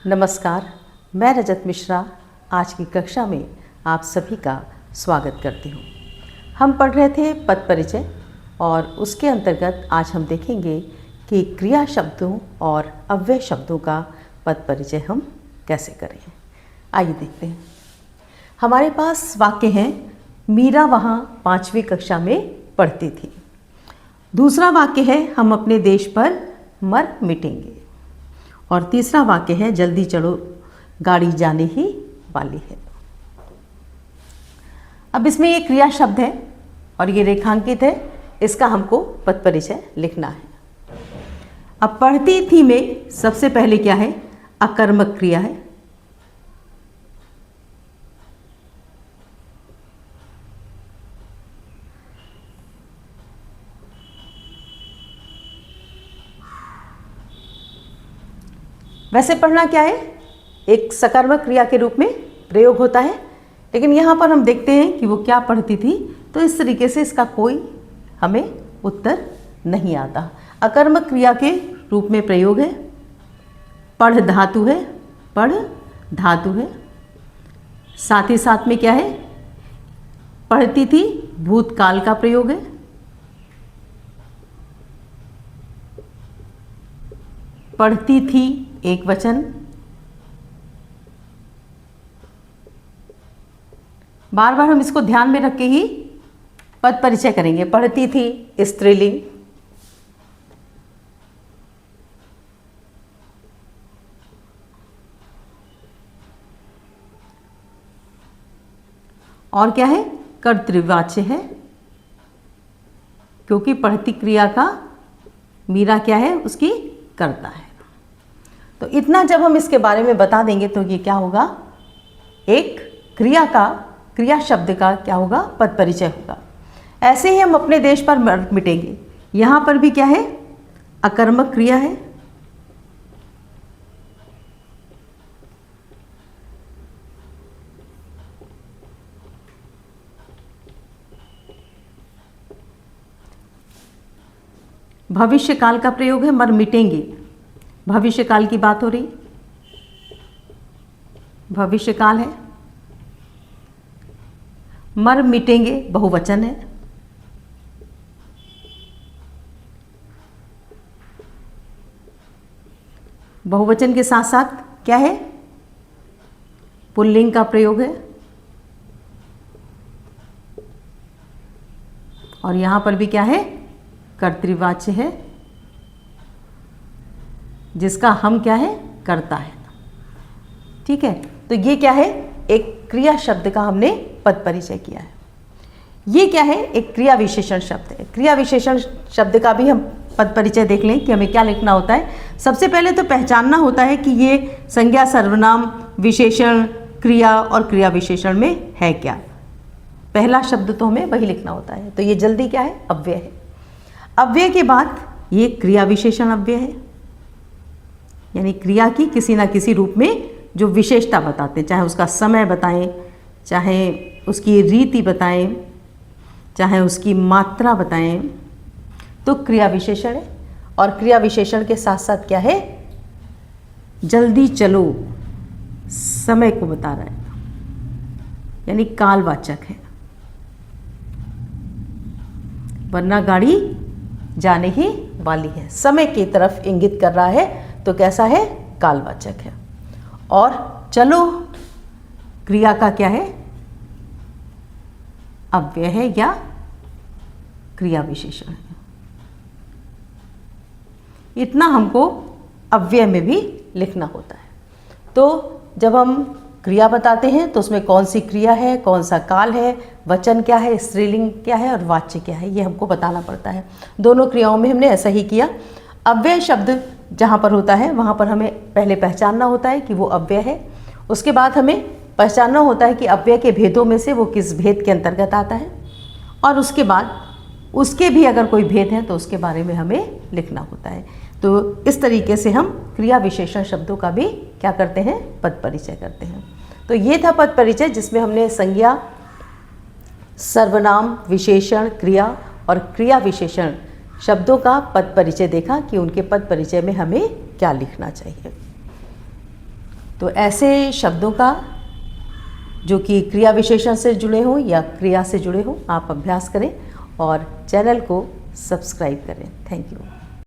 नमस्कार, मैं रजत मिश्रा आज की कक्षा में आप सभी का स्वागत करती हूँ। हम पढ़ रहे थे पद परिचय और उसके अंतर्गत आज हम देखेंगे कि क्रिया शब्दों और अव्यय शब्दों का पद परिचय हम कैसे करें। आइए देखते हैं। हमारे पास वाक्य हैं, मीरा वहाँ 5वीं कक्षा में पढ़ती थी। दूसरा वाक्य है, हम अपने देश पर मर मिटेंगे। और तीसरा वाक्य है, जल्दी चलो गाड़ी जाने ही वाली है। अब इसमें ये क्रिया शब्द है और ये रेखांकित है, इसका हमको पद परिचय लिखना है। अब पढ़ती थी में सबसे पहले क्या है, अकर्मक क्रिया है। वैसे पढ़ना क्या है, एक सकर्मक क्रिया के रूप में प्रयोग होता है, लेकिन यहाँ पर हम देखते हैं कि वो क्या पढ़ती थी, तो इस तरीके से इसका कोई हमें उत्तर नहीं आता। अकर्मक क्रिया के रूप में प्रयोग है, पढ़ धातु है, पढ़ धातु है। साथ ही साथ में क्या है, पढ़ती थी भूतकाल का प्रयोग है। पढ़ती थी एक वचन। बार बार हम इसको ध्यान में रख के ही पद परिचय करेंगे। पढ़ती थी स्त्रीलिंग, और क्या है, कर्तृवाच्य है, क्योंकि पढ़ती क्रिया का मीरा क्या है, उसकी कर्ता है। तो इतना जब हम इसके बारे में बता देंगे तो ये क्या होगा, एक क्रिया शब्द का क्या होगा, पद परिचय होगा। ऐसे ही हम अपने देश पर मर मिटेंगे। यहाँ पर भी क्या है, अकर्मक क्रिया है। भविष्यकाल का प्रयोग है, मर मिटेंगे। भविष्यकाल की बात हो रही, भविष्यकाल है। मर मिटेंगे बहुवचन है। बहुवचन के साथ साथ क्या है, पुल्लिंग का प्रयोग है। और यहां पर भी क्या है, कर्तृवाच्य है, जिसका हम क्या है, कर्ता है। ठीक है, तो ये क्या है, एक क्रिया शब्द का हमने पद परिचय किया है। ये क्या है, एक क्रिया विशेषण शब्द है। क्रिया विशेषण शब्द का भी हम पद परिचय देख लें कि हमें क्या लिखना होता है। सबसे पहले तो पहचानना होता है कि ये संज्ञा, सर्वनाम, विशेषण, क्रिया और क्रिया विशेषण में है क्या। पहला शब्द तो हमें वही लिखना होता है। तो ये जल्दी क्या है, अव्यय है। अव्यय के बाद ये क्रिया विशेषण अव्यय है, यानी क्रिया की किसी ना किसी रूप में जो विशेषता बताते हैं, चाहे उसका समय बताएं, चाहे उसकी रीति बताएं, चाहे उसकी मात्रा बताएं, तो क्रिया विशेषण है। और क्रिया विशेषण के साथ साथ क्या है, जल्दी चलो समय को बता रहा है, यानी कालवाचक है। वरना गाड़ी जाने ही वाली है, समय की तरफ इंगित कर रहा है, तो कैसा है, कालवाचक है। और चलो क्रिया का क्या है, अव्यय है या क्रिया विशेषण है। इतना हमको अव्यय में भी लिखना होता है। तो जब हम क्रिया बताते हैं तो उसमें कौन सी क्रिया है, कौन सा काल है, वचन क्या है, स्त्रीलिंग क्या है और वाच्य क्या है, ये हमको बताना पड़ता है। दोनों क्रियाओं में हमने ऐसा ही किया। अव्यय शब्द जहाँ पर होता है वहाँ पर हमें पहले पहचानना होता है कि वो अव्यय है। उसके बाद हमें पहचानना होता है कि अव्यय के भेदों में से वो किस भेद के अंतर्गत आता है, और उसके बाद उसके भी अगर कोई भेद है तो उसके बारे में हमें लिखना होता है। तो इस तरीके से हम क्रिया विशेषण शब्दों का भी क्या करते हैं, पद परिचय करते हैं। तो ये था पद परिचय, जिसमें हमने संज्ञा, सर्वनाम, विशेषण, क्रिया और क्रिया विशेषण शब्दों का पद परिचय देखा कि उनके पद परिचय में हमें क्या लिखना चाहिए। तो ऐसे शब्दों का जो कि क्रिया विशेषण से जुड़े हों या क्रिया से जुड़े हों आप अभ्यास करें और चैनल को सब्सक्राइब करें। Thank you.